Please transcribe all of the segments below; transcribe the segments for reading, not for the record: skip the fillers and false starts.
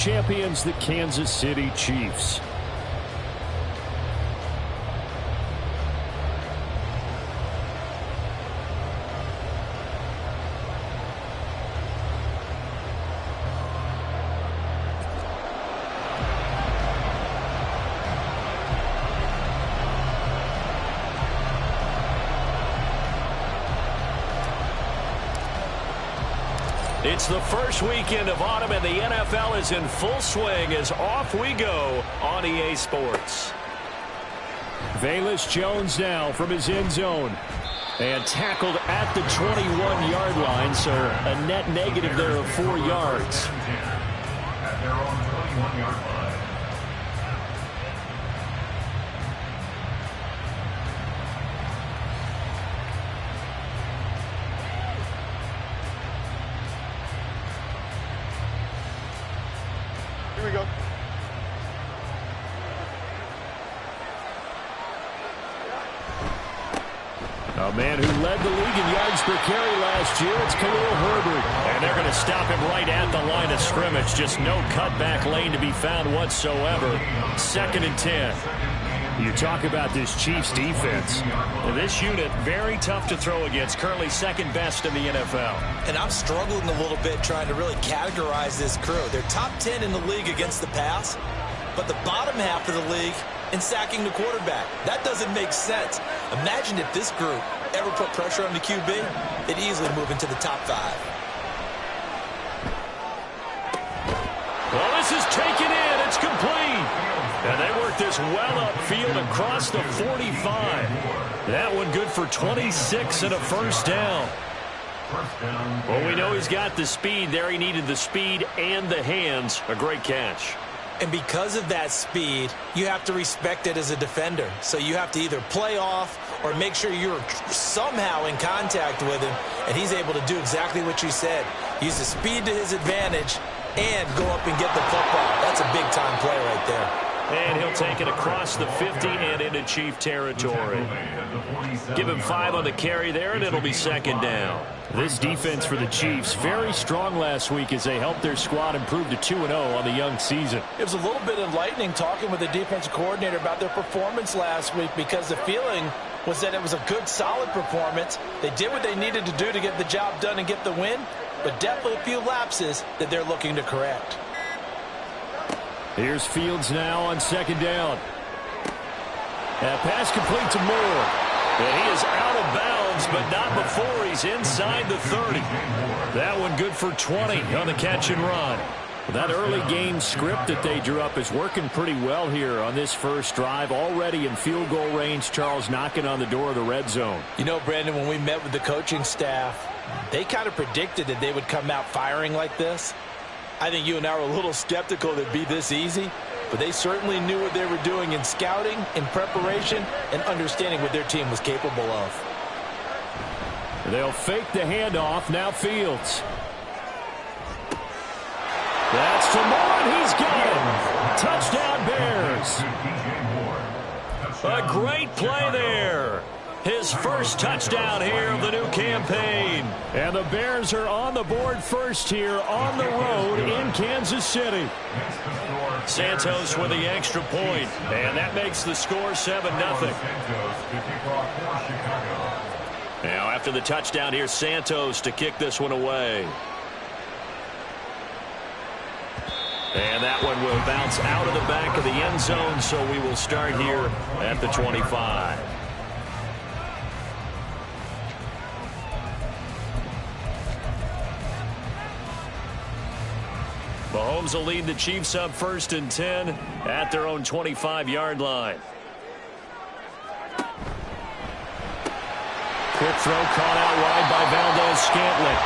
Champions, the Kansas City Chiefs. It's the first weekend of autumn, and the NFL is in full swing as off we go on EA Sports. Velus Jones now from his end zone. And tackled at the 21-yard line, so a net negative there of 4 yards. At their own 21-yard line. Here we go. A man who led the league in yards per carry last year, it's Khalil Herbert. And they're going to stop him right at the line of scrimmage. Just no cutback lane to be found whatsoever. 2nd and 10. You talk about this Chiefs defense. This unit, very tough to throw against. Currently 2nd best in the NFL. And I'm struggling a little bit trying to really categorize this crew. They're top 10 in the league against the pass, but the bottom half of the league in sacking the quarterback. That doesn't make sense. Imagine if this group ever put pressure on the QB, it'd easily move into the top 5. Well, this is taken in. It's complete. And they work this well upfield across the 45. That one good for 26 and a first down. Well, we know he's got the speed there. He needed the speed and the hands. A great catch. And because of that speed, you have to respect it as a defender. So you have to either play off or make sure you're somehow in contact with him. And he's able to do exactly what you said. Use the speed to his advantage and go up and get the football. That's a big-time play right there. And he'll take it across the 50 and into Chief territory. Give him 5 on the carry there, and it'll be 2nd down. This defense for the Chiefs, very strong last week as they helped their squad improve to 2-0 on the young season. It was a little bit enlightening talking with the defensive coordinator about their performance last week, because the feeling was that it was a good, solid performance. They did what they needed to do to get the job done and get the win, but definitely a few lapses that they're looking to correct. Here's Fields now on 2nd down. That pass complete to Moore. And he is out of bounds, but not before he's inside the 30. That one good for 20 on the catch and run. That early game script that they drew up is working pretty well here on this first drive. Already in field goal range, Charles, knocking on the door of the red zone. You know, Brandon, when we met with the coaching staff, they kind of predicted that they would come out firing like this. I think you and I were a little skeptical that it'd be this easy, but they certainly knew what they were doing in scouting, in preparation, and understanding what their team was capable of. They'll fake the handoff. Now Fields. That's to Moore, and he's got him. Touchdown Bears. A great play there. His first touchdown here of the new campaign. And the Bears are on the board first here on the road in Kansas City. Santos with the extra point, and that makes the score 7-0. Now after the touchdown, here's Santos to kick this one away. And that one will bounce out of the back of the end zone, so we will start here at the 25. Mahomes will lead the Chiefs up 1st and 10 at their own 25-yard line. Quick throw caught out wide by Valdes-Scantling.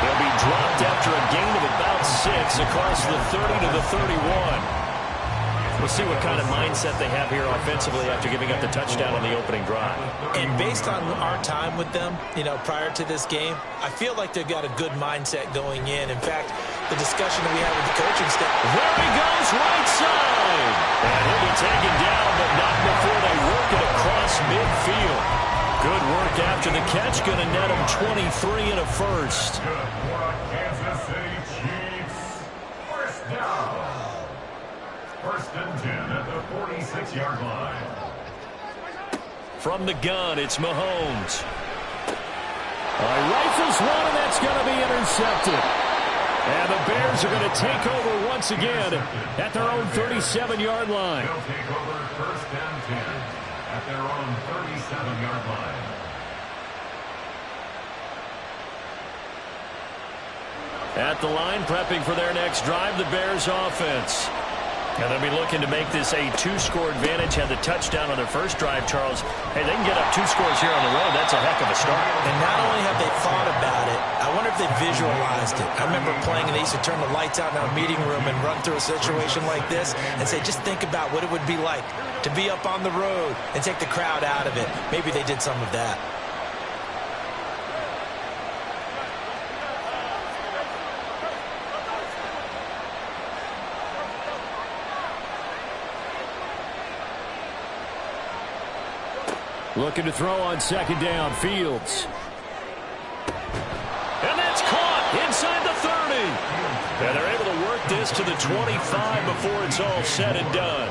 He'll be dropped after a gain of about 6 across the 30 to the 31. We'll see what kind of mindset they have here offensively after giving up the touchdown on the opening drive. And based on our time with them, prior to this game, I feel like they've got a good mindset going in. In fact, the discussion that we had with the coaching staff. There he goes, right side. And he'll be taken down, but not before they work it across midfield. Good work after the catch. Going to net him 23 and a first. Good for Kansas City Chiefs. First down. First and 10 at the 46-yard line. From the gun, it's Mahomes. Rifles one, and that's going to be intercepted. And the Bears are going to take over once again at their own 37-yard line. They'll take over first and 10 at their own 37-yard line. At the line, prepping for their next drive, the Bears offense. And they'll be looking to make this a two-score advantage. Had the touchdown on their first drive, Charles. Hey, they can get up 2 scores here on the road. That's a heck of a start. And not only have they thought about it, I wonder if they visualized it. I remember playing, and they used to turn the lights out in our meeting room and run through a situation like this and say, just think about what it would be like to be up on the road and take the crowd out of it. Maybe they did some of that. Looking to throw on second down, Fields. And that's caught inside the 30. And they're able to work this to the 25 before it's all said and done.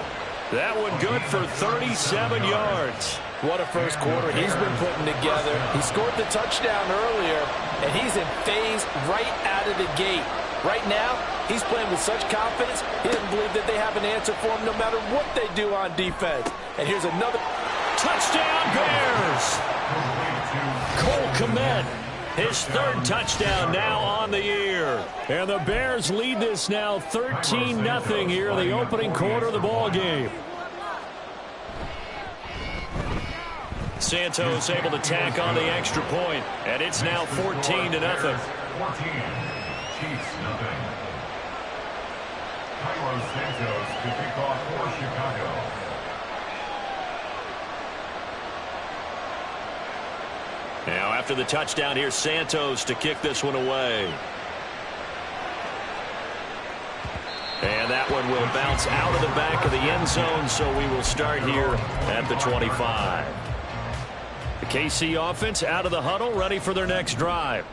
That one good for 37 yards. What a first quarter he's been putting together. He scored the touchdown earlier, and he's in phase right out of the gate. Right now, he's playing with such confidence, he doesn't believe that they have an answer for him no matter what they do on defense. And here's another... Touchdown, Bears! Cole Kmet, his third touchdown now on the year. And the Bears lead this now 13-0 here in the opening quarter of the ball game. Santos able to tack on the extra point, and it's now 14-0. 14, Chiefs nothing. Cairo Santos to kick off for Chicago. Now after the touchdown, here's Santos to kick this one away. And that one will bounce out of the back of the end zone, so we will start here at the 25. The KC offense out of the huddle, ready for their next drive.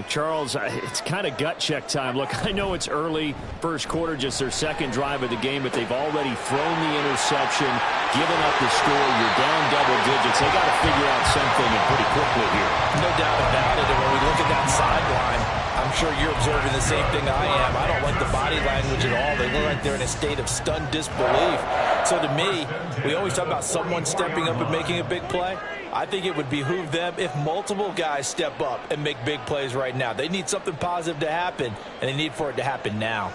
Charles, it's kind of gut check time. Look, I know it's early, first quarter, just their second drive of the game, but they've already thrown the interception, given up the score. You're down double digits. They got to figure out something and pretty quickly here. No doubt about it. And when we look at that sideline, I'm sure you're observing the same thing I am. I don't like the body language at all. They look like they're in a state of stunned disbelief. So to me, we always talk about someone stepping up and making a big play. I think it would behoove them if multiple guys step up and make big plays right now. They need something positive to happen, and they need for it to happen now.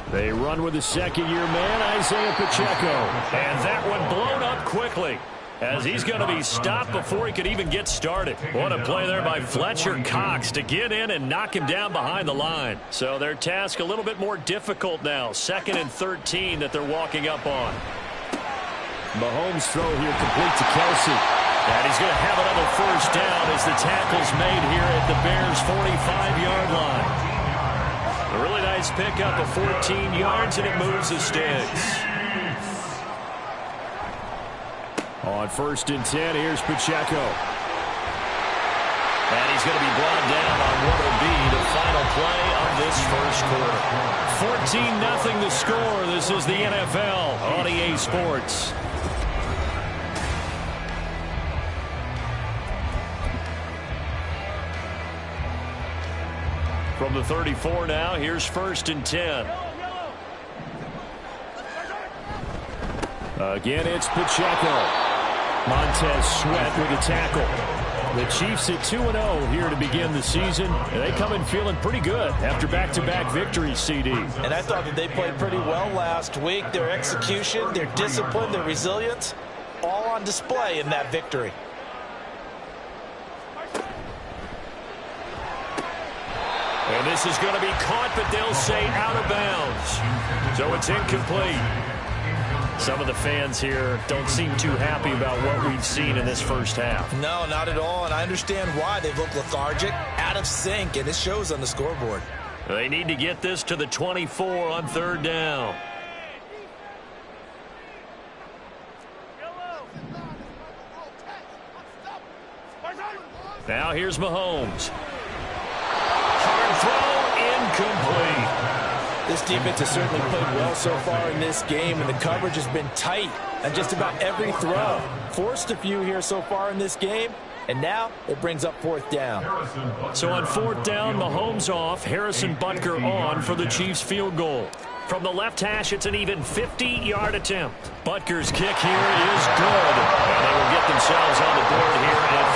They run with the second-year man, Isaiah Pacheco. And that one blown up quickly, as he's going to be stopped before he could even get started. What a play there by Fletcher Cox to get in and knock him down behind the line. So their task a little bit more difficult now. 2nd and 13 that they're walking up on. Mahomes' throw here complete to Kelsey. And he's going to have another first down as the tackle's made here at the Bears' 45-yard line. A really nice pickup of 14 yards, and it moves the sticks. On 1st and 10, here's Pacheco. And he's going to be brought down on what will be the final play of this first quarter. 14-0 the score. This is the NFL on EA Sports. From the 34 now, here's 1st and 10. Again, it's Pacheco. Montez Sweat with a tackle. The Chiefs at 2-0 here to begin the season. And they come in feeling pretty good after back-to-back victories, CD. And I thought that they played pretty well last week. Their execution, their discipline, their resilience, all on display in that victory. And this is going to be caught, but they'll say out of bounds. So it's incomplete. Some of the fans here don't seem too happy about what we've seen in this first half. No, not at all, and I understand why. They've looked lethargic, out of sync, and it shows on the scoreboard. They need to get this to the 24 on 3rd down. Now here's Mahomes. Hard throw, incomplete. This defense has certainly played well so far in this game, and the coverage has been tight on just about every throw. Forced a few here so far in this game, and now it brings up fourth down. So on fourth down, Mahomes off, Harrison Butker on for the Chiefs field goal. From the left hash, it's an even 50-yard attempt. Butker's kick here is good, and they will get themselves on the board here at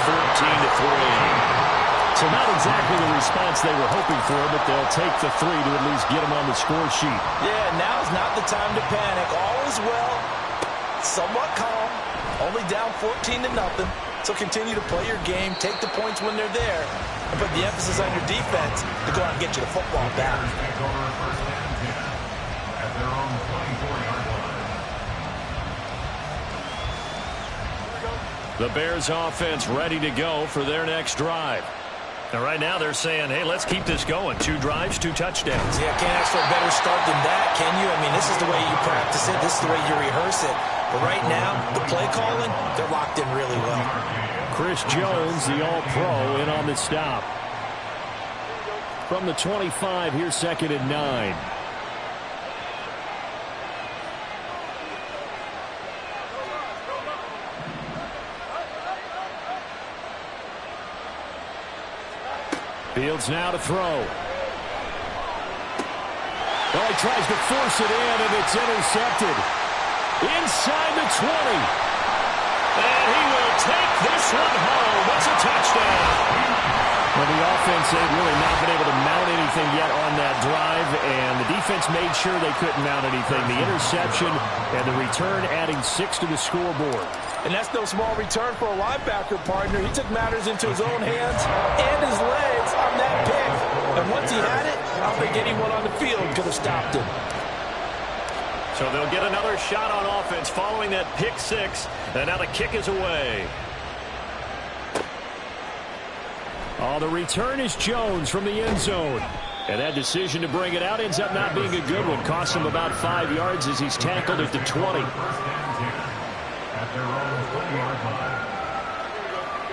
14-3. So not exactly the response they were hoping for, but they'll take the 3 to at least get them on the score sheet. Yeah, now's not the time to panic. All is well, somewhat calm, only down 14-0. So continue to play your game, take the points when they're there, and put the emphasis on your defense to go out and get you the football back. The Bears offense ready to go for their next drive. Now right now they're saying, hey, let's keep this going. 2 drives, 2 touchdowns. Yeah, can't ask for a better start than that, can you? I mean, this is the way you practice it. This is the way you rehearse it. But right now, the play calling, they're locked in really well. Chris Jones, the All-Pro, in on the stop. From the 25, here's 2nd and 9. Fields now to throw. Well, he tries to force it in, and it's intercepted. Inside the 20. And he will take this one home. It's a touchdown. Well, the offense, they've really not been able to mount anything yet on that drive, and the defense made sure they couldn't mount anything. The interception and the return adding 6 to the scoreboard. And that's no small return for a linebacker partner. He took matters into his own hands and his legs on that pick. And once he had it, I don't think anyone on the field could have stopped him. So they'll get another shot on offense following that pick 6. And now the kick is away. Oh, the return is Jones from the end zone. And that decision to bring it out ends up not being a good one. Costs him about 5 yards as he's tackled at the 20.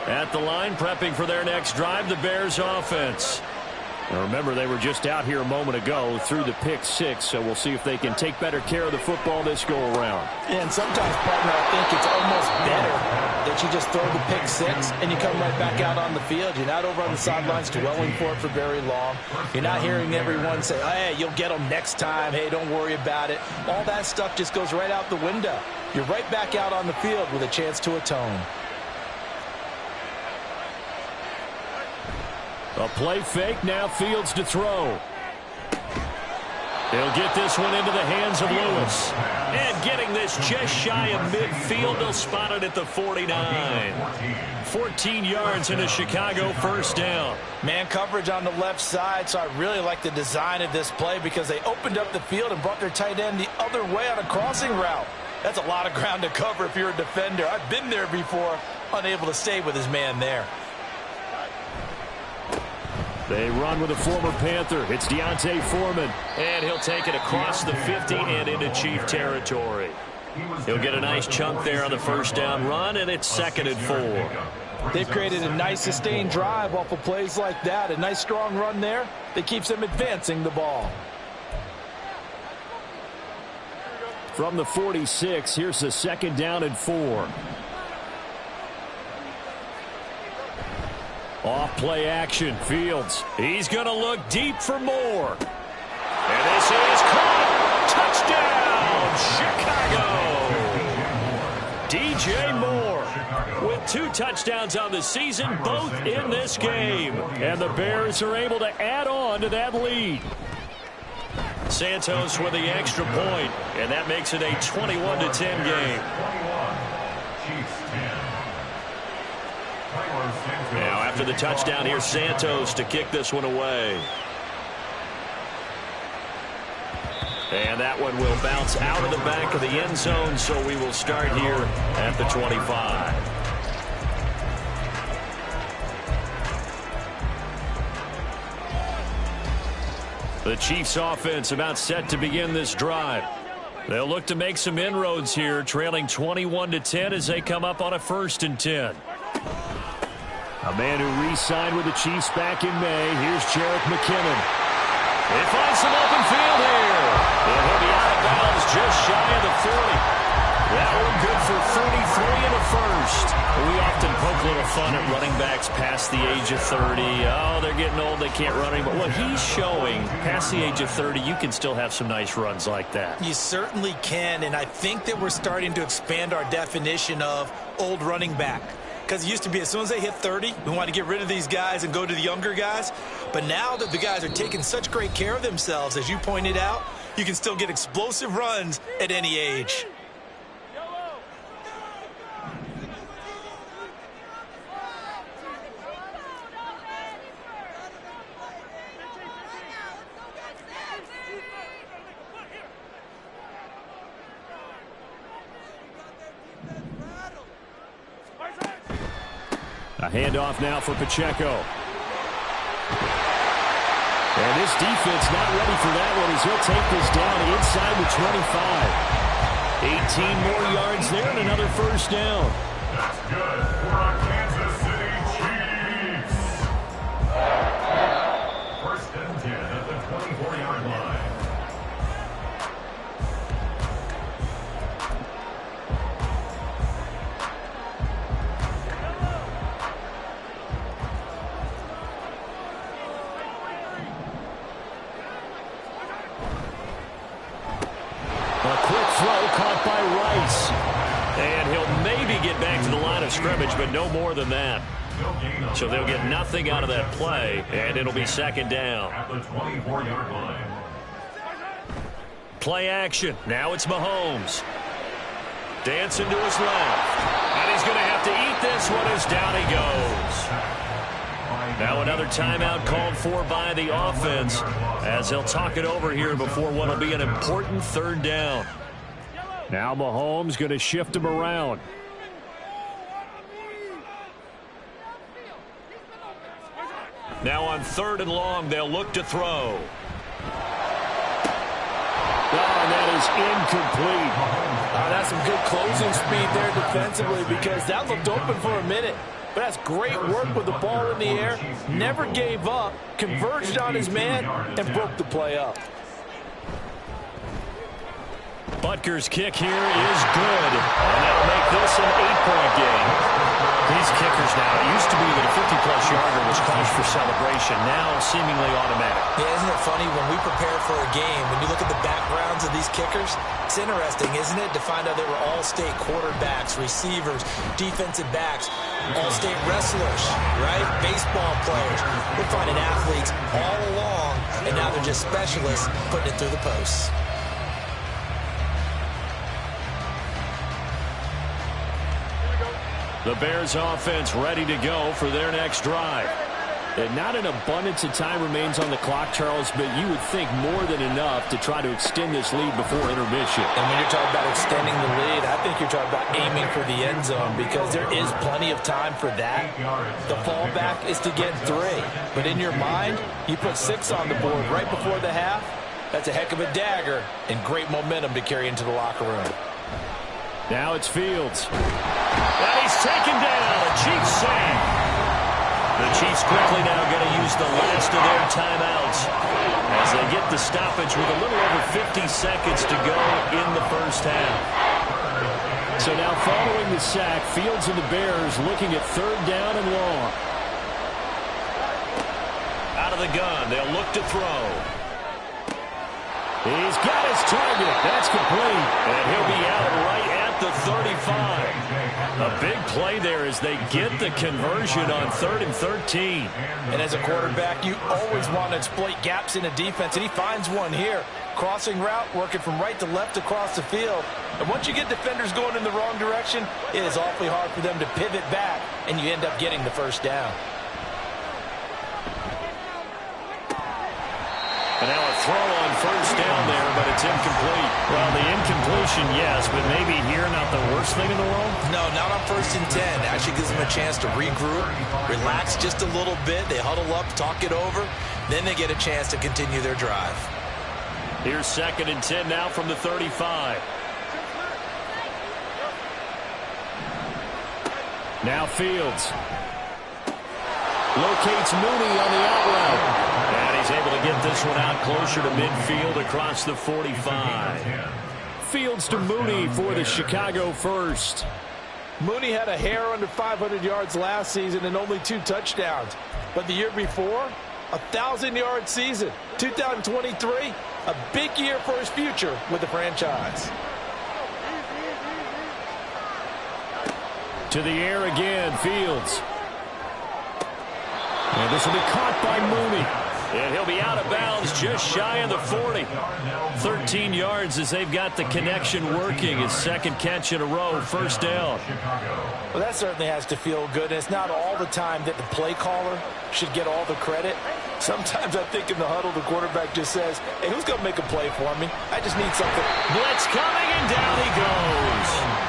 At the line, prepping for their next drive, the Bears offense. Now remember, they were just out here a moment ago through the pick 6, so we'll see if they can take better care of the football this go-around. And sometimes, partner, I think it's almost better that you just throw the pick 6 and you come right back out on the field. You're not over on the sidelines dwelling for it for very long. You're not hearing everyone say, hey, you'll get them next time. Hey, don't worry about it. All that stuff just goes right out the window. You're right back out on the field with a chance to atone. A play fake, now Fields to throw. They'll get this one into the hands of Lewis. And getting this just shy of midfield, they'll spot it at the 49. 14 yards in a Chicago first down. Man coverage on the left side, so I really like the design of this play because they opened up the field and brought their tight end the other way on a crossing route. That's a lot of ground to cover if you're a defender. I've been there before, unable to stay with his man there. They run with a former Panther. It's D'Onta Foreman. And he'll take it across the 50 and into Chief territory. He'll get a nice chunk there on the first down run, and it's 2nd and 4. They've created a nice sustained drive off of plays like that. A nice strong run there that keeps them advancing the ball. From the 46, here's the 2nd down and 4. Off play action, Fields. He's going to look deep for more. And this is caught. Touchdown, Chicago. DJ Moore with 2 touchdowns on the season, both in this game. And the Bears are able to add on to that lead. Santos with the extra point, and that makes it a 21-10 game. Now after the touchdown, here's Santos to kick this one away. And that one will bounce out of the back of the end zone, so we will start here at the 25. The Chiefs offense about set to begin this drive. They'll look to make some inroads here, trailing 21-10 as they come up on a 1st and 10. A man who re-signed with the Chiefs back in May. Here's Jerick McKinnon. They find some open field here. We often poke a little fun at running backs past the age of 30. Oh, they're getting old, they can't run anymore. Well, he's showing past the age of 30, you can still have some nice runs like that. You certainly can, and I think that we're starting to expand our definition of old running back. Because it used to be as soon as they hit 30, we want to get rid of these guys and go to the younger guys. But now that the guys are taking such great care of themselves, as you pointed out, you can still get explosive runs at any age. A handoff now for Pacheco. And this defense not ready for that one as he'll take this down inside the 25. 18 more yards there and another first down. That's good for our Kansas City Chiefs. First and 10 at the 24-yard line. And he'll maybe get back to the line of scrimmage, but no more than that. So they'll get nothing out of that play, and it'll be second down. At the 24-yard line. Play action. Now it's Mahomes. Dancing to his left. And he's going to have to eat this one as down he goes. Now another timeout called for by the offense as they'll talk it over here before what will be an important third down. Now Mahomes going to shift him around. Now on third and long, they'll look to throw. Oh, and that is incomplete. That's some good closing speed there defensively because that looked open for a minute. But that's great work with the ball in the air. Never gave up, converged on his man, and broke the play up. Butker's kick here is good. And that'll make this an 8-point game. These kickers now, it used to be that a 50-plus yarder was cause for celebration. Now seemingly automatic. Yeah, isn't it funny when we prepare for a game, when you look at the backgrounds of these kickers, it's interesting, isn't it, to find out they were all-state quarterbacks, receivers, defensive backs, all-state wrestlers, right? Baseball players. We're finding athletes all along, and now they're just specialists putting it through the posts. The Bears offense ready to go for their next drive. And not an abundance of time remains on the clock, Charles, but you would think more than enough to try to extend this lead before intermission. And when you're talking about extending the lead, I think you're talking about aiming for the end zone because there is plenty of time for that. The fallback is to get 3. But in your mind, you put 6 on the board right before the half. That's a heck of a dagger and great momentum to carry into the locker room. Now it's Fields. And he's taken down. A Chiefs save. The Chiefs quickly now going to use the last of their timeouts as they get the stoppage with a little over 50 seconds to go in the first half. So now following the sack, Fields and the Bears looking at third down and long. Out of the gun, they'll look to throw. He's got his target. That's complete. And he'll be out right at the 35. A big play there as they get the conversion on 3rd and 13. And as a quarterback, you always want to exploit gaps in a defense, and he finds one here. Crossing route, working from right to left across the field. And once you get defenders going in the wrong direction, it is awfully hard for them to pivot back, and you end up getting the first down. And now a throw on first down there, but it's incomplete. Well, the incompletion, yes, but maybe here not the worst thing in the world? No, not on 1st and 10. Actually gives them a chance to regroup, relax just a little bit. They huddle up, talk it over. Then they get a chance to continue their drive. Here's 2nd and 10 now from the 35. Now Fields. Locates Mooney on the out route. And he's able to get this one out closer to midfield across the 45. Fields to Mooney for the Chicago first. Mooney had a hair under 500 yards last season and only 2 touchdowns. But the year before, 1,000-yard season. 2023, a big year for his future with the franchise. To the air again, Fields. And this will be caught by Mooney. And he'll be out of bounds just shy of the 40. 13 yards as they've got the connection working. His second catch in a row, first down. Well, that certainly has to feel good. And it's not all the time that the play caller should get all the credit. Sometimes I think in the huddle, the quarterback just says, hey, who's going to make a play for me? I just need something. Blitz coming, and down he goes.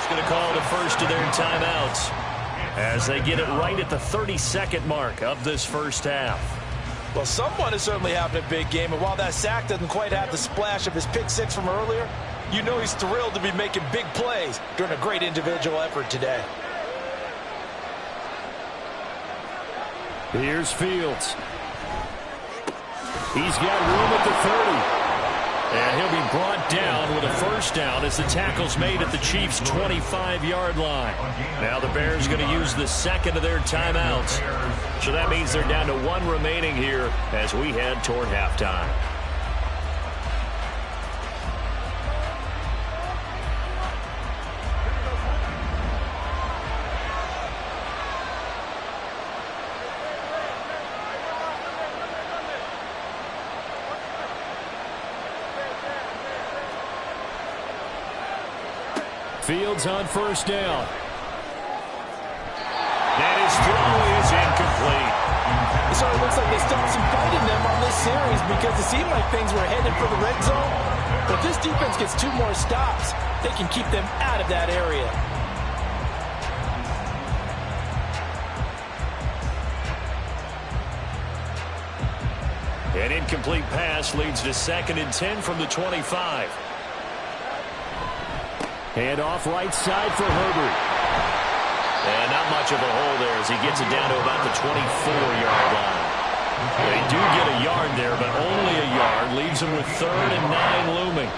Going to call the first of their timeouts as they get it right at the 32nd mark of this first half. Well, someone is certainly having a big game, and while that sack doesn't quite have the splash of his pick six from earlier, you know he's thrilled to be making big plays during a great individual effort today. Here's Fields. He's got room at the 30. And he'll be brought down with a first down as the tackle's made at the Chiefs' 25-yard line. Now the Bears going to use the second of their timeouts. So that means they're down to 1 remaining here as we head toward halftime. Fields on first down. And his throw is incomplete. It sort of looks like they stopped some fight in them on this series because it seemed like things were headed for the red zone. But if this defense gets 2 more stops, they can keep them out of that area. An incomplete pass leads to 2nd and 10 from the 25. Hand off right side for Herbert. And not much of a hole there as he gets it down to about the 24-yard line. They do get a yard there, but only a yard. Leaves them with 3rd and 9 looming.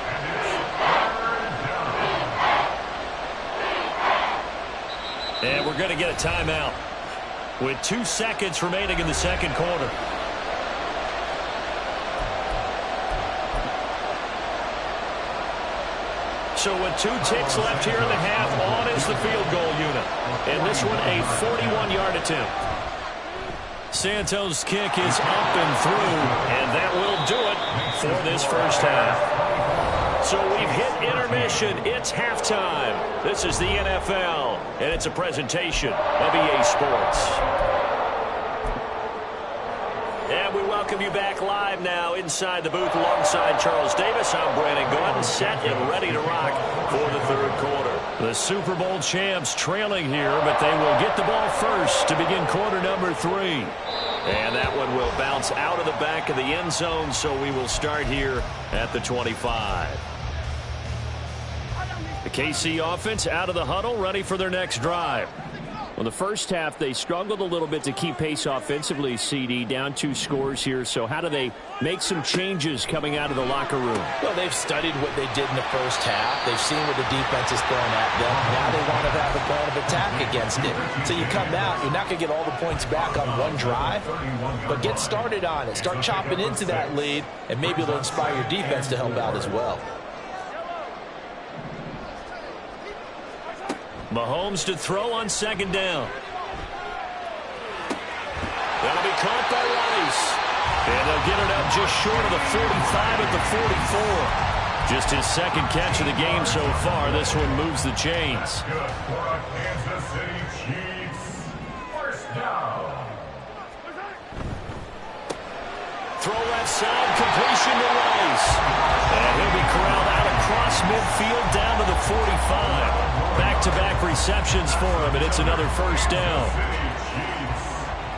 And we're going to get a timeout with 2 seconds remaining in the second quarter. So with 2 ticks left here in the half, on is the field goal unit. And this one a 41-yard attempt. Santos' kick is up and through, and that will do it for this first half. So we've hit intermission. It's halftime. This is the NFL, and it's a presentation of EA Sports. And we welcome you back live now inside the booth alongside Charles Davis. I'm Brandon Gaudin, set and ready to rock for the third quarter. The Super Bowl champs trailing here, but they will get the ball first to begin quarter number 3. And that one will bounce out of the back of the end zone, so we will start here at the 25. The KC offense out of the huddle, ready for their next drive. Well, the first half, they struggled a little bit to keep pace offensively, CD, down 2 scores here. So how do they make some changes coming out of the locker room? Well, they've studied what they did in the first half. They've seen what the defense is throwing at them. Now they want to have a plan of attack against it. So you come out, you're not going to get all the points back on one drive, but get started on it. Start chopping into that lead, and maybe it'll inspire your defense to help out as well. Mahomes to throw on second down. That'll be caught by Rice. And they'll get it up just short of the 45 at the 44. Just his second catch of the game so far. This one moves the chains. Good for a Kansas City Chiefs. First down. Throw left side, completion to Rice. And he'll be corralled out across midfield down to the 45. Back-to-back receptions for him, and it's another first down. Chiefs.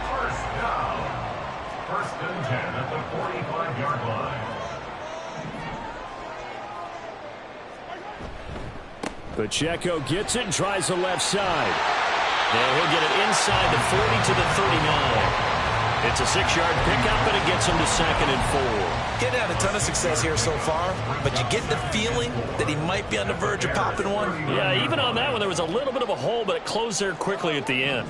First down. First and 10 at the 45-yard line. Pacheco gets it and tries the left side. And he'll get it inside the 40 to the 39. It's a 6-yard pickup, and it gets him to second and 4. Getting had a ton of success here so far, but you get the feeling that he might be on the verge of popping one. Yeah, even on that one, there was a little bit of a hole, but it closed there quickly at the end.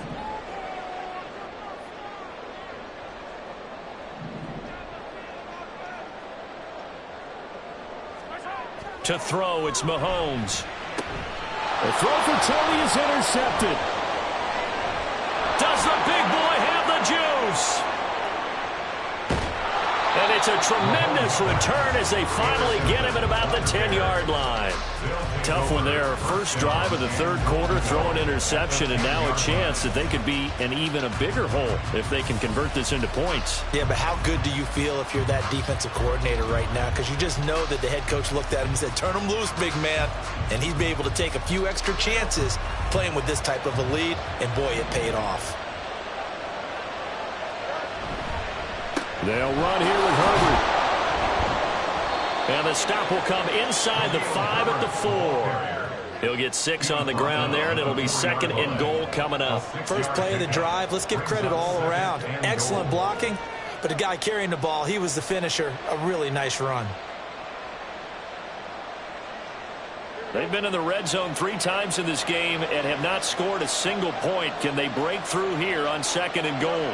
To throw, it's Mahomes. The throw for Tony is intercepted. Does the big boy have the juice? And it's a tremendous return as they finally get him at about the 10-yard line. Tough one there. First drive of the third quarter, throw an interception, and now a chance that they could be in even a bigger hole if they can convert this into points. Yeah, but how good do you feel if you're that defensive coordinator right now? Because you just know that the head coach looked at him and said, turn him loose, big man. And he'd be able to take a few extra chances playing with this type of a lead, and boy, it paid off. They'll run here with Herbert. And the stop will come inside the 5 at the 4. He'll get 6 on the ground there, and it'll be second and goal coming up. First play of the drive, let's give credit all around. Excellent blocking, but the guy carrying the ball, he was the finisher. A really nice run. They've been in the red zone 3 times in this game and have not scored a single point. Can they break through here on second and goal?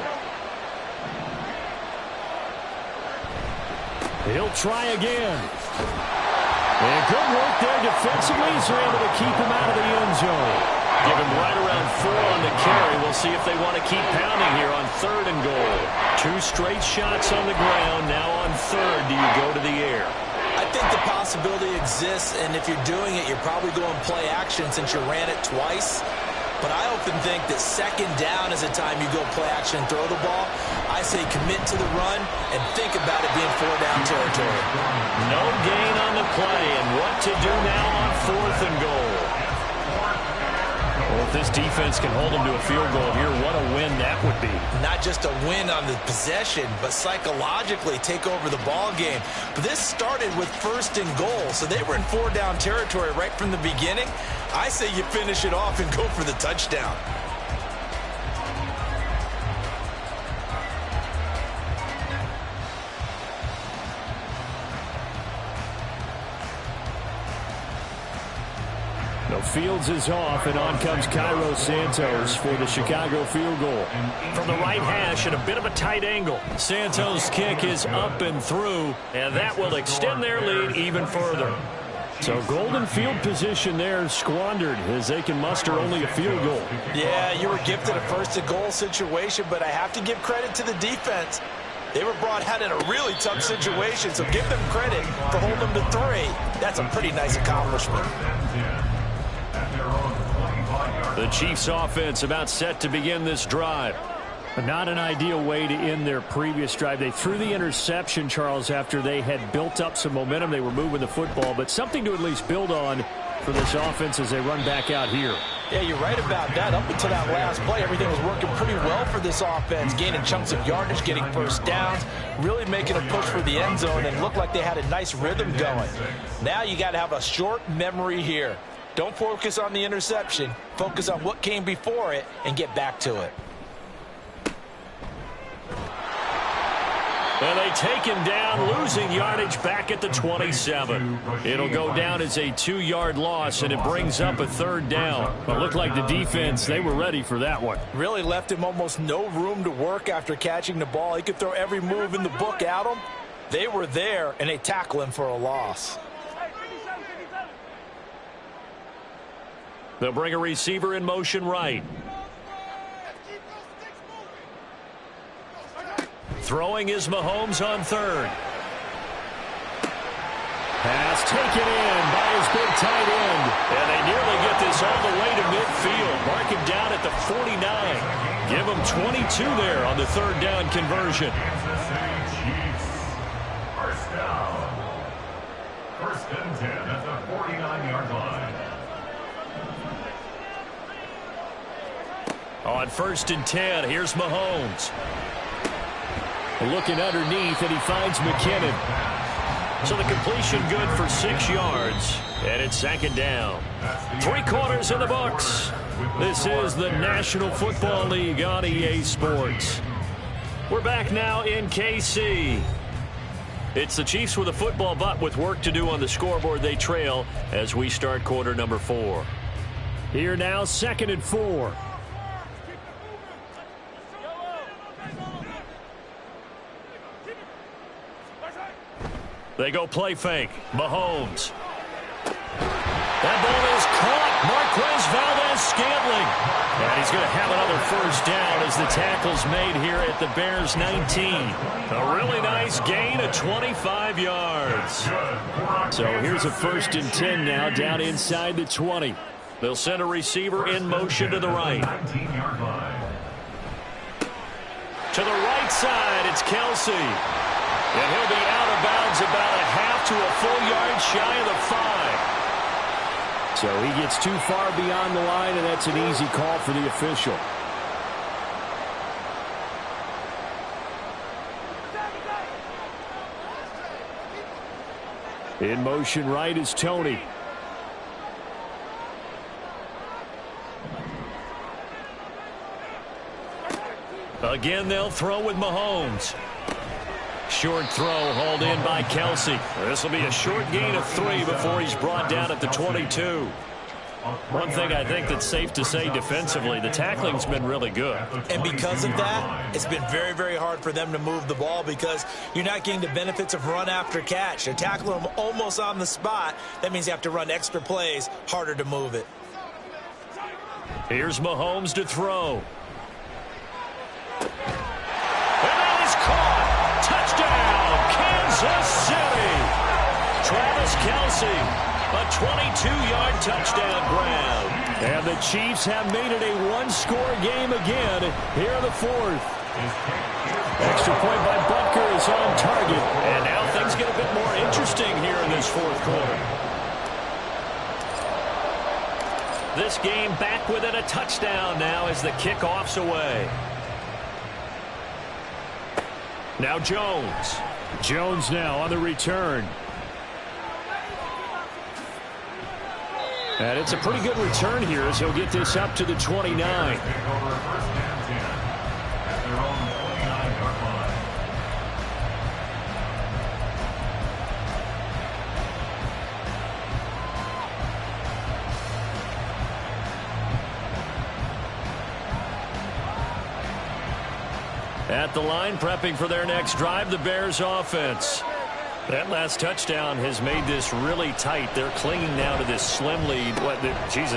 He'll try again. And good work there defensively. He's able to keep him out of the end zone. Give him right around 4 on the carry. We'll see if they want to keep pounding here on third and goal. 2 straight shots on the ground. Now on third, do you go to the air? I think the possibility exists, and if you're doing it, you're probably going play action since you ran it twice. But I often think that second down is a time you go play action and throw the ball. I say commit to the run and think about it being 4-down territory. No gain on the play, and what to do now on fourth and goal. Well, if this defense can hold them to a field goal here, what a win that would be. Not just a win on the possession, but psychologically take over the ball game. But this started with first and goal, so they were in 4-down territory right from the beginning. I say you finish it off and go for the touchdown. No, Fields is off, and on comes Cairo Santos for the Chicago field goal. From the right hash at a bit of a tight angle. Santos' kick is up and through, and that will extend their lead even further. So golden field position there squandered as they can muster only a field goal. Yeah, you were gifted a first-and-goal situation, but I have to give credit to the defense. They were brought out in a really tough situation, so give them credit for holding them to 3. That's a pretty nice accomplishment. The Chiefs offense about set to begin this drive. Not an ideal way to end their previous drive. They threw the interception, Charles, after they had built up some momentum. They were moving the football, but something to at least build on for this offense as they run back out here. Yeah, you're right about that. Up until that last play, everything was working pretty well for this offense, gaining chunks of yardage, getting first downs, really making a push for the end zone, and looked like they had a nice rhythm going. Now you got to have a short memory here. Don't focus on the interception. Focus on what came before it and get back to it. And they take him down, losing yardage back at the 27. It'll go down as a 2-yard loss, and it brings up a 3rd down. But it looked like the defense, they were ready for that one. Really left him almost no room to work after catching the ball. He could throw every move in the book at him. They were there, and they tackle him for a loss. They'll bring a receiver in motion right. Throwing is Mahomes on 3rd. Pass taken in by his big tight end. And they nearly get this all the way to midfield. Mark him down at the 49. Give him 22 there on the 3rd down conversion. First down. 1st and 10 at the 49-yard line. On 1st and 10, here's Mahomes. Looking underneath, and he finds McKinnon. So the completion good for 6 yards, and it's 2nd down. 3 quarters in the books. This is the National Football League on EA Sports. We're back now in KC. It's the Chiefs with a football, but with work to do on the scoreboard. They trail as we start quarter number 4. Here now, 2nd and 4. They go play fake. Mahomes. That ball is caught. Marquez Valdes-Scantling. And he's going to have another 1st down as the tackle's made here at the Bears 19. A really nice gain of 25 yards. So here's a 1st and 10 now down inside the 20. They'll send a receiver in motion to the right. To the right side, it's Kelsey. And he'll be out of bounds about a half to a full yard shy of the 5. So he gets too far beyond the line, and that's an easy call for the official. In motion right is Tony. Again, they'll throw with Mahomes. Short throw hauled in by Kelsey. This will be a short gain of 3 before he's brought down at the 22. One thing I think that's safe to say defensively, the tackling's been really good. And because of that, it's been very, very hard for them to move the ball because you're not getting the benefits of run after catch. They're tackling them almost on the spot. That means you have to run extra plays, harder to move it. Here's Mahomes to throw. And that is caught. Touchdown, Kansas City. Travis Kelce, a 22-yard touchdown grab. And the Chiefs have made it a one-score game again here in the 4th. Extra point by Butker is on target. And now things get a bit more interesting here in this 4th quarter. This game back within a touchdown now as the kickoff's away. Now Jones. Jones now on the return. And it's a pretty good return here as he'll get this up to the 29. At the line, prepping for their next drive, the Bears offense. That last touchdown has made this really tight. They're clinging now to this slim lead.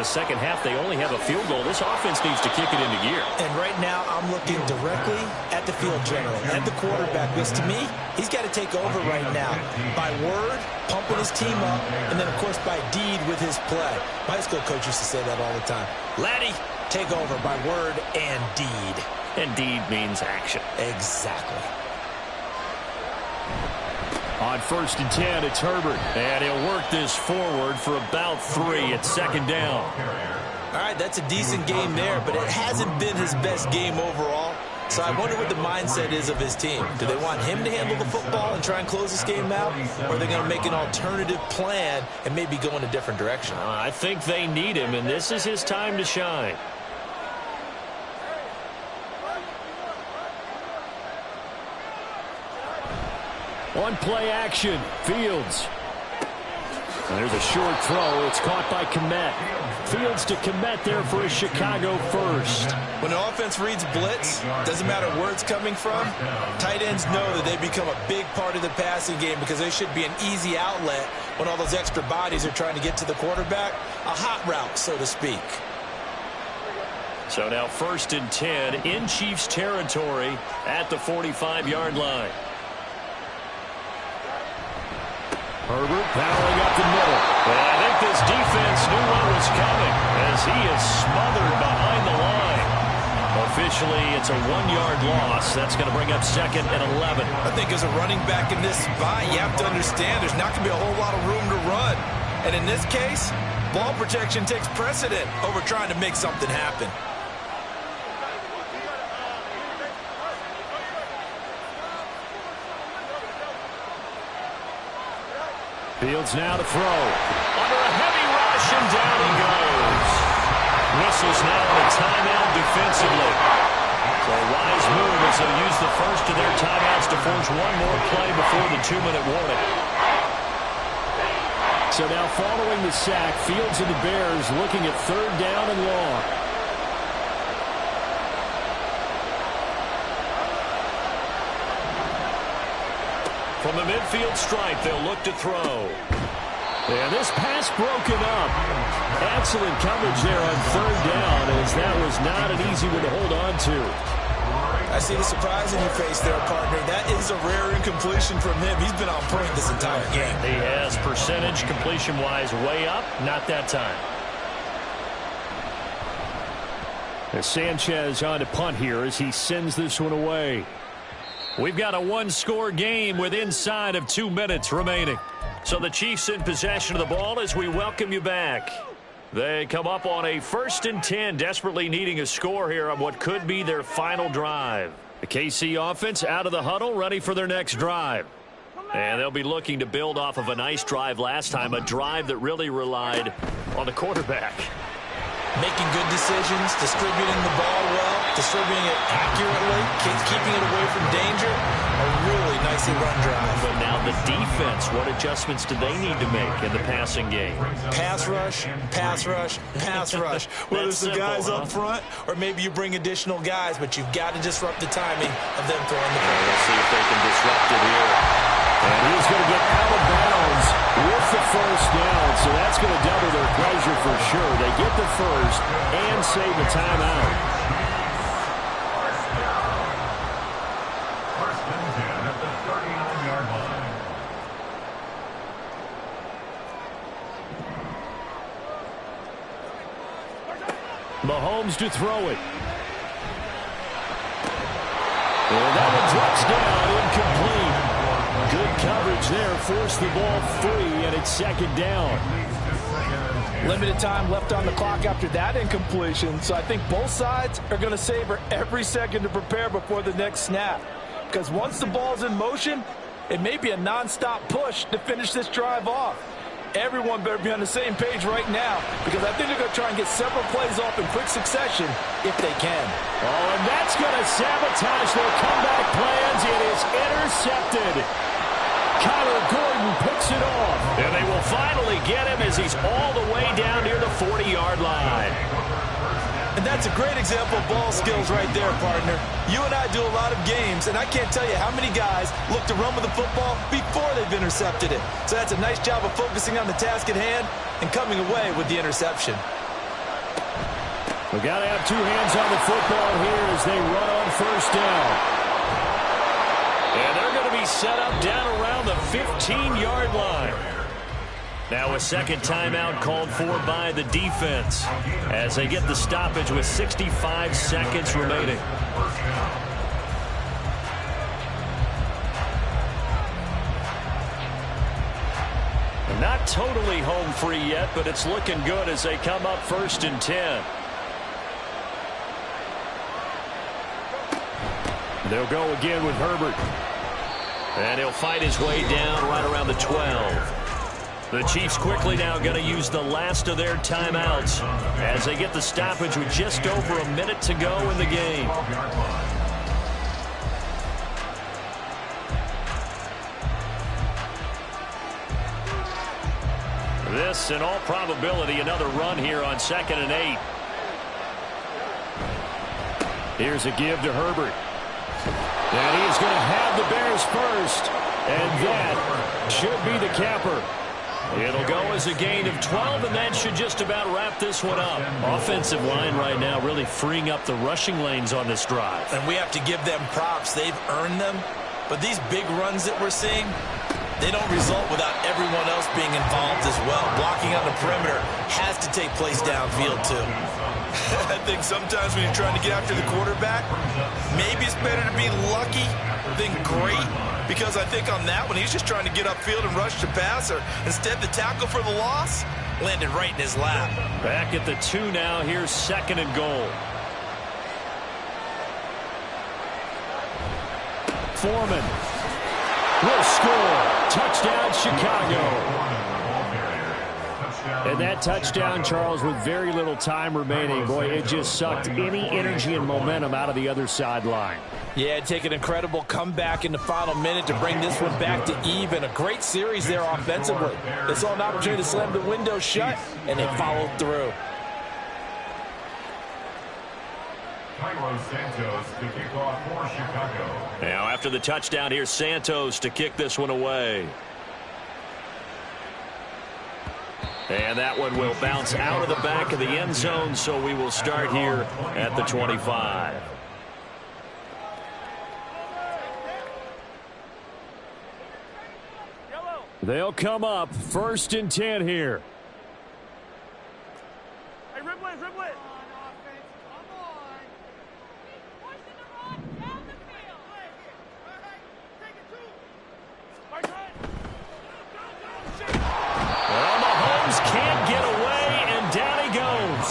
Second half, they only have a field goal. This offense needs to kick it into gear. And right now, I'm looking directly at the field general, at the quarterback, because to me, he's got to take over right now. By word, pumping his team up, and then, of course, by deed with his play. My high school coach used to say that all the time. Laddie, take over by word and deed. And deed means action. Exactly. On 1st and 10, it's Herbert. And he'll work this forward for about 3 at second down. All right, that's a decent game there, but it hasn't been his best game overall. So I wonder what the mindset is of his team. Do they want him to handle the football and try and close this game out? Or are they going to make an alternative plan and maybe go in a different direction? I think they need him, and this is his time to shine. On play action, Fields. And there's a short throw. It's caught by Kmet. Fields to Kmet there for a Chicago first. When an offense reads blitz, doesn't matter where it's coming from, tight ends know that they become a big part of the passing game because they should be an easy outlet when all those extra bodies are trying to get to the quarterback. A hot route, so to speak. So now 1st and 10 in Chiefs territory at the 45-yard line. Herbert powering up the middle. And I think this defense knew what was coming as he is smothered behind the line. Officially, it's a 1-yard loss. That's going to bring up 2nd and 11. I think as a running back in this spot, you have to understand there's not going to be a whole lot of room to run. And in this case, ball protection takes precedent over trying to make something happen. Fields now to throw. Under a heavy rush, and down he goes. Whistles now on a timeout defensively. So a wise move as they'll use the first of their timeouts to force one more play before the 2-minute warning. So now following the sack, Fields and the Bears looking at 3rd down and long. From the midfield stripe, they'll look to throw. And this pass broken up. Excellent coverage there on 3rd down, as that was not an easy one to hold on to. I see the surprise in your face there, partner. That is a rare incompletion from him. He's been on point this entire game. He has percentage completion-wise way up. Not that time. As Sanchez on to punt here as he sends this one away. We've got a 1-score game with inside of 2 minutes remaining. So the Chiefs in possession of the ball as we welcome you back. They come up on a 1st and 10, desperately needing a score here on what could be their final drive. The KC offense out of the huddle, ready for their next drive. And they'll be looking to build off of a nice drive last time, a drive that really relied on the quarterback. Making good decisions, distributing the ball well, distributing it accurately, keeping it away from danger. A really nicely run drive. But now the defense, what adjustments do they need to make in the passing game? Pass rush, pass rush, pass rush. Whether it's the guys up front or maybe you bring additional guys, but you've got to disrupt the timing of them throwing the ball. Let's see if they can disrupt it here. And he's going to get out of bounds with the 1st down, so that's going to double their pleasure for sure. They get the first and save the timeout. 1st and 10 at the 39-yard line. Mahomes to throw it. And that one drops down, incomplete. Good coverage there, forced the ball free, and it's 2nd down. Limited time left on the clock after that incompletion, so I think both sides are going to savor every second to prepare before the next snap. Because once the ball's in motion, it may be a non-stop push to finish this drive off. Everyone better be on the same page right now, because I think they're going to try and get several plays off in quick succession if they can. Oh, and that's going to sabotage their comeback plans. It is intercepted. Kyler Gordon picks it off. And they will finally get him as he's all the way down near the 40-yard line. And that's a great example of ball skills right there, partner. You and I do a lot of games, and I can't tell you how many guys look to run with the football before they've intercepted it. So that's a nice job of focusing on the task at hand and coming away with the interception. We got to have two hands on the football here as they run on first down. And they're going to be set up down around the 15-yard line. Now a second timeout called for by the defense as they get the stoppage with 65 seconds remaining. Not totally home free yet, but it's looking good as they come up 1st and 10. They'll go again with Herbert. And he'll fight his way down right around the 12. The Chiefs quickly now going to use the last of their timeouts as they get the stoppage with just over a minute to go in the game. This, in all probability, another run here on 2nd and 8. Here's a give to Herbert. And he is going to have the Bears first. And that should be the capper. It'll go as a gain of 12, and that should just about wrap this one up. Offensive line right now really freeing up the rushing lanes on this drive. And we have to give them props. They've earned them. But these big runs that we're seeing, they don't result without everyone else being involved as well. Blocking on the perimeter has to take place downfield, too. I think sometimes when you're trying to get after the quarterback, maybe it's better to be lucky than great. Because I think on that one, he's just trying to get upfield and rush the passer. Instead, the tackle for the loss landed right in his lap. Back at the 2 now. Here's 2nd and goal. Foreman will score. Touchdown, Chicago. And that touchdown, Charles, with very little time remaining, boy, it just sucked any energy and momentum out of the other sideline. Yeah, take an incredible comeback in the final minute to bring this one back to even. A great series there offensively. They saw an opportunity to slam the window shut, and they followed through. Santos to kick off for Chicago. Now after the touchdown, here's Santos to kick this one away. And that one will bounce out of the back of the end zone, so we will start here at the 25. They'll come up 1st and 10 here. Hey, Riblet, Riblet. Can't get away, and down he goes.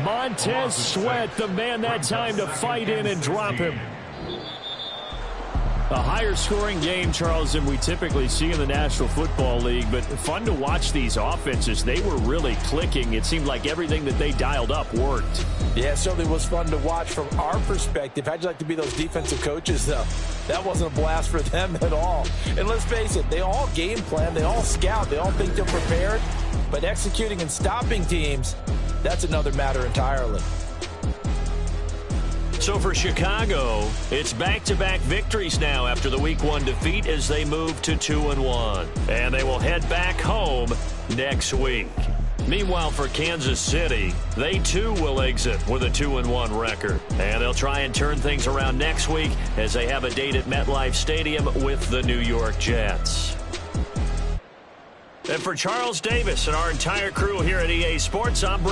Montez Sweat, the man that time to fight in and drop him. A higher scoring game, Charles, than we typically see in the National Football League, but fun to watch these offenses. They were really clicking. It seemed like everything that they dialed up worked. Yeah, it certainly was fun to watch from our perspective. How'd you like to be those defensive coaches, though? That wasn't a blast for them at all. And let's face it, they all game plan, they all scout, they all think they're prepared. But executing and stopping teams, that's another matter entirely. So for Chicago, it's back-to-back victories now after the Week 1 defeat as they move to 2-1. And they will head back home next week. Meanwhile, for Kansas City, they too will exit with a 2-1 record. And they'll try and turn things around next week as they have a date at MetLife Stadium with the New York Jets. And for Charles Davis and our entire crew here at EA Sports, I'm